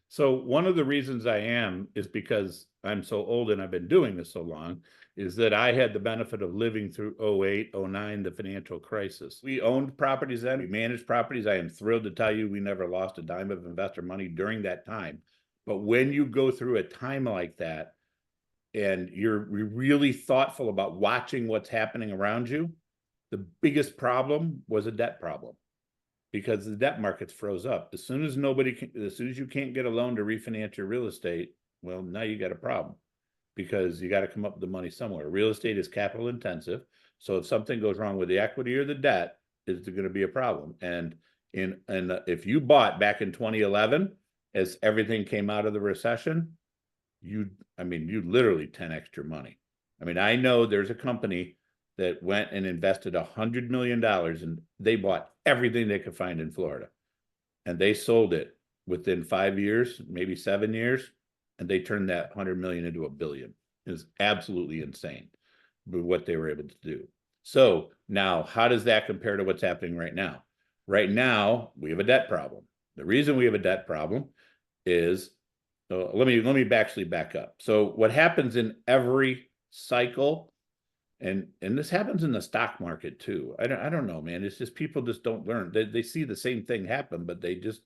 So one of the reasons I am is because I'm so old and I've been doing this so long, is that I had the benefit of living through 08, 09, the financial crisis. We owned properties then, we managed properties. I am thrilled to tell you we never lost a dime of investor money during that time. But when you go through a time like that and you're really thoughtful about watching what's happening around you, the biggest problem was a debt problem, because the debt markets froze up. As soon as you can't get a loan to refinance your real estate, well, now you got a problem, because you got to come up with the money somewhere. Real estate is capital intensive. So if something goes wrong with the equity or the debt, is going to be a problem. And if you bought back in 2011, as everything came out of the recession, you literally 10x your money. I mean, I know there's a company that went and invested $100 million and they bought everything they could find in Florida. And they sold it within 5 years, maybe 7 years, and they turned that 100 million into $1 billion. It was absolutely insane with what they were able to do. So now, how does that compare to what's happening right now? Right now, we have a debt problem. The reason we have a debt problem is, let me actually back up. So what happens in every cycle, and this happens in the stock market too. I don't know, man. It's just people just don't learn. They see the same thing happen, but they just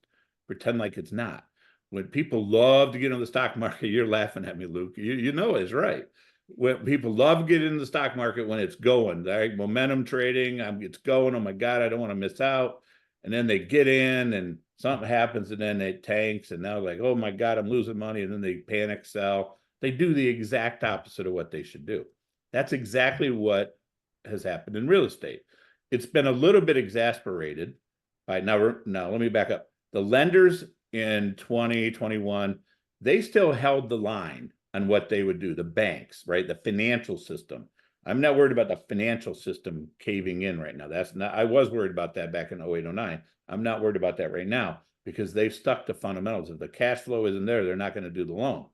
pretend like it's not. When people love to get in the stock market, you're laughing at me, Luke. You know it's right. When people love to get in the stock market when it's going, right? Momentum trading, it's going. Oh my God, I don't want to miss out. And then they get in and something happens and then it tanks and now like, oh my God, I'm losing money. And then they panic sell. They do the exact opposite of what they should do. That's exactly what has happened in real estate. It's been a little bit exasperated by now. Let me back up. The lenders in 2021, they still held the line on what they would do. The banks, right? The financial system. I'm not worried about the financial system caving in right now. I was worried about that back in 08, 09. I'm not worried about that right now because they've stuck to fundamentals. If the cash flow isn't there, they're not going to do the loan.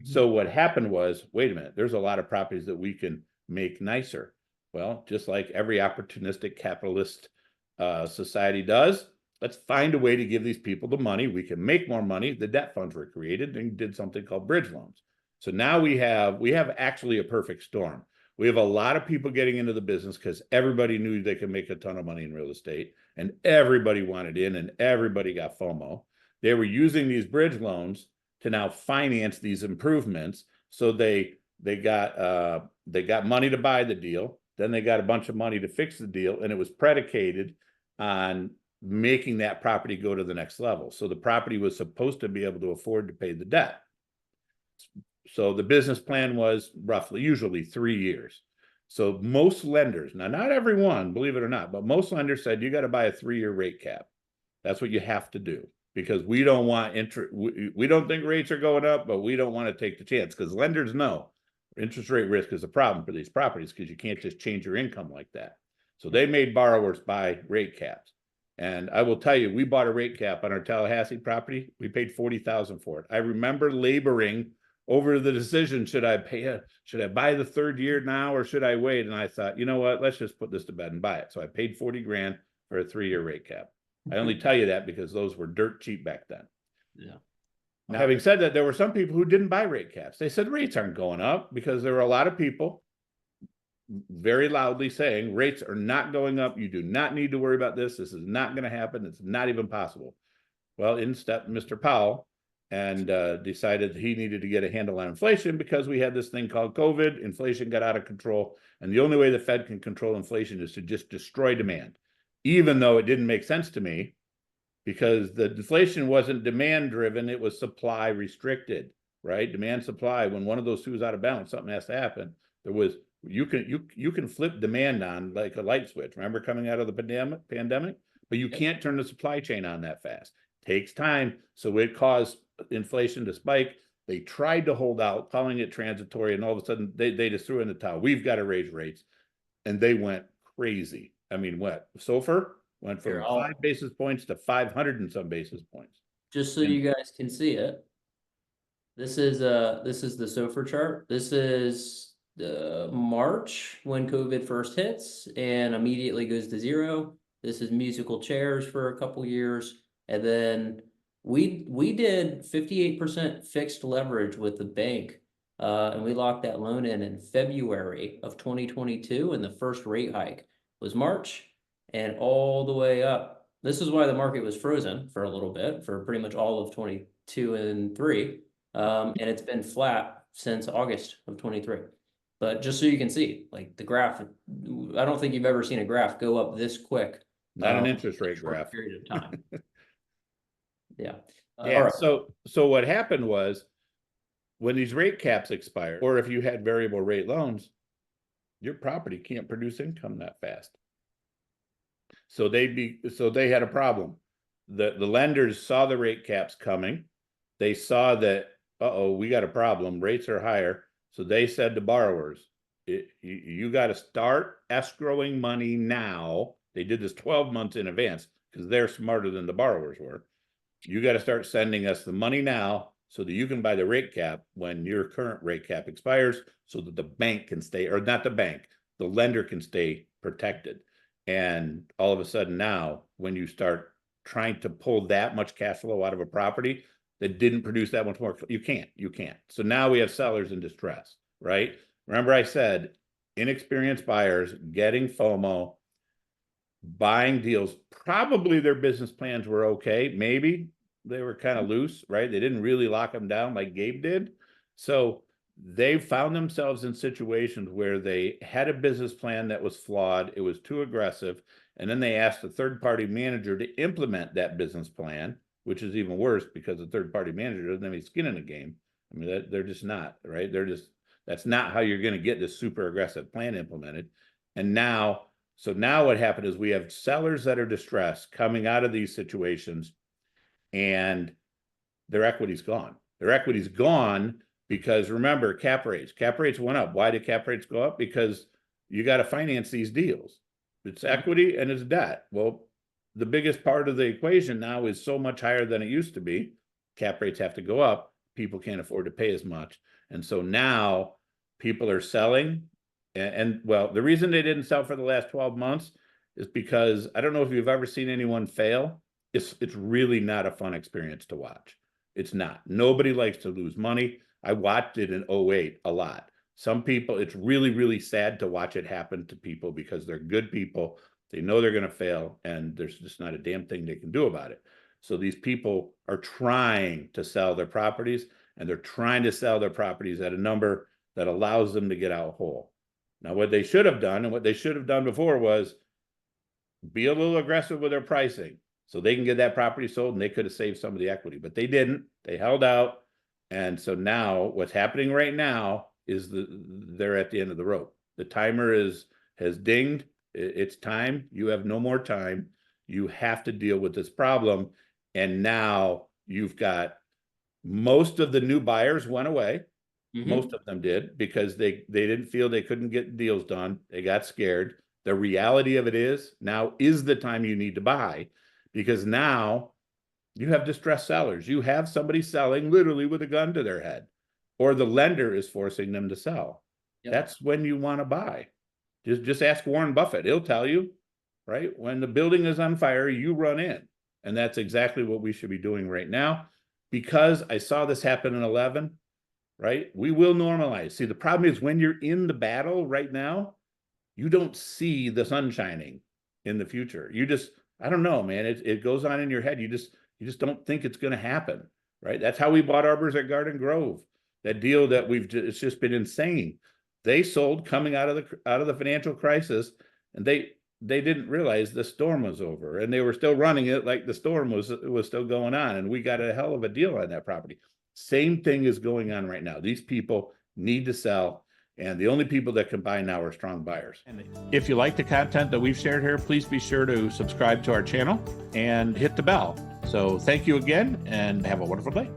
So what happened was, wait a minute, there's a lot of properties that we can make nicer. Well, just like every opportunistic capitalist society does, let's find a way to give these people the money. We can make more money. The debt funds were created and did something called bridge loans. So now we have actually a perfect storm. We have a lot of people getting into the business because everybody knew they could make a ton of money in real estate and everybody wanted in and everybody got FOMO. They were using these bridge loans to now finance these improvements. So they got money to buy the deal. Then they got a bunch of money to fix the deal. And it was predicated on making that property go to the next level. So the property was supposed to be able to afford to pay the debt. So the business plan was usually 3 years. So most lenders, now not everyone, believe it or not, but most lenders said you got to buy a 3-year rate cap. That's what you have to do, because we don't want we don't think rates are going up, but we don't want to take the chance, because lenders know interest rate risk is a problem for these properties because you can't just change your income like that. So they made borrowers buy rate caps. And I will tell you, we bought a rate cap on our Tallahassee property. We paid $40,000 for it. I remember laboring over the decision, should I buy the 3rd year now or should I wait? And I thought, you know what, let's just put this to bed and buy it. So I paid 40 grand for a 3-year rate cap. I only tell you that because those were dirt cheap back then. Yeah. Now, having said that, there were some people who didn't buy rate caps. They said rates aren't going up, because there were a lot of people very loudly saying rates are not going up. You do not need to worry about this. This is not going to happen. It's not even possible. Well, in stepped Mr. Powell and decided he needed to get a handle on inflation because we had this thing called COVID. Inflation got out of control. And the only way the Fed can control inflation is to just destroy demand, even though it didn't make sense to me, because the deflation wasn't demand driven. It was supply restricted, right? Demand supply. When one of those two is out of balance, something has to happen. You can flip demand on like a light switch. Remember coming out of the pandemic? But you can't turn the supply chain on that fast. Takes time. So it caused inflation to spike. They tried to hold out, calling it transitory, and all of a sudden they just threw in the towel. We've got to raise rates. And they went crazy. I mean, what? SOFR went from 5 basis points to 500 and some basis points. Just so you guys can see it. This is the SOFR chart. This is March when COVID first hits and immediately goes to zero. This is musical chairs for a couple years. And then we did 58% fixed leverage with the bank. And we locked that loan in February of 2022, and the first rate hike was March and all the way up. This is why the market was frozen for a little bit, for pretty much all of 22 and 3. And it's been flat since August of 23. But just so you can see, like the graph, I don't think you've ever seen a graph go up this quick. Not an interest in a rate short graph. period of time. Yeah. All Yeah, right. so what happened was when these rate caps expire, or if you had variable rate loans, your property can't produce income that fast. So they had a problem. The lenders saw the rate caps coming. They saw that, we got a problem, rates are higher. So they said to borrowers, you got to start escrowing money now. They did this 12 months in advance because they're smarter than the borrowers were. You got to start sending us the money now so that you can buy the rate cap when your current rate cap expires, so that the bank can stay, or not the bank, the lender can stay protected. And all of a sudden now, when you start trying to pull that much cash flow out of a property that didn't produce that much more, you can't. So now we have sellers in distress, right? Remember I said, inexperienced buyers getting FOMO, buying deals. Probably their business plans were okay. Maybe they were kind of loose, right? They didn't really lock them down like Gabe did. So they found themselves in situations where they had a business plan that was flawed. It was too aggressive. And then they asked a third-party manager to implement that business plan, which is even worse because the third-party manager doesn't have any skin in the game. I mean, they're just not, right? That's not how you're going to get this super aggressive plan implemented. And now what happened is we have sellers that are distressed coming out of these situations, and their equity's gone. Their equity's gone because, remember, cap rates went up. Why did cap rates go up? Because you got to finance these deals. It's equity and it's debt. Well, the biggest part of the equation now is so much higher than it used to be. Cap rates have to go up. People can't afford to pay as much. And so now people are selling. And well, the reason they didn't sell for the last 12 months is because I don't know if you've ever seen anyone fail. It's really not a fun experience to watch. It's not. Nobody likes to lose money. I watched it in 08 a lot. Some people, it's really, really sad to watch it happen to people because they're good people. They know they're going to fail, and there's just not a damn thing they can do about it. So these people are trying to sell their properties, and they're trying to sell their properties at a number that allows them to get out whole. Now, what they should have done, and what they should have done before, was be a little aggressive with their pricing so they can get that property sold, and they could have saved some of the equity, but they didn't. They held out. And so now what's happening right now is they're at the end of the rope. The timer has dinged. It's time. You have no more time. You have to deal with this problem. And now you've got most of the new buyers went away. Most of them did, because they didn't feel they couldn't get deals done. They got scared. The reality of it is now is the time you need to buy, because now you have distressed sellers. You have somebody selling literally with a gun to their head, or the lender is forcing them to sell. Yep. That's when you want to buy. Just ask Warren Buffett. He'll tell you, right? When the building is on fire, you run in. And that's exactly what we should be doing right now, because I saw this happen in 11. Right? We will normalize. See, the problem is when you're in the battle right now, you don't see the sun shining in the future. You just, I don't know, man. It goes on in your head. You just don't think it's going to happen. Right? That's how we bought Arbors at Garden Grove. That deal that it's just been insane. They sold coming out of the financial crisis, and they didn't realize the storm was over, and they were still running it like the storm was still going on, and we got a hell of a deal on that property. Same thing is going on right now. These people need to sell, and the only people that can buy now are strong buyers. And if you like the content that we've shared here, please be sure to subscribe to our channel and hit the bell. So thank you again, and have a wonderful day.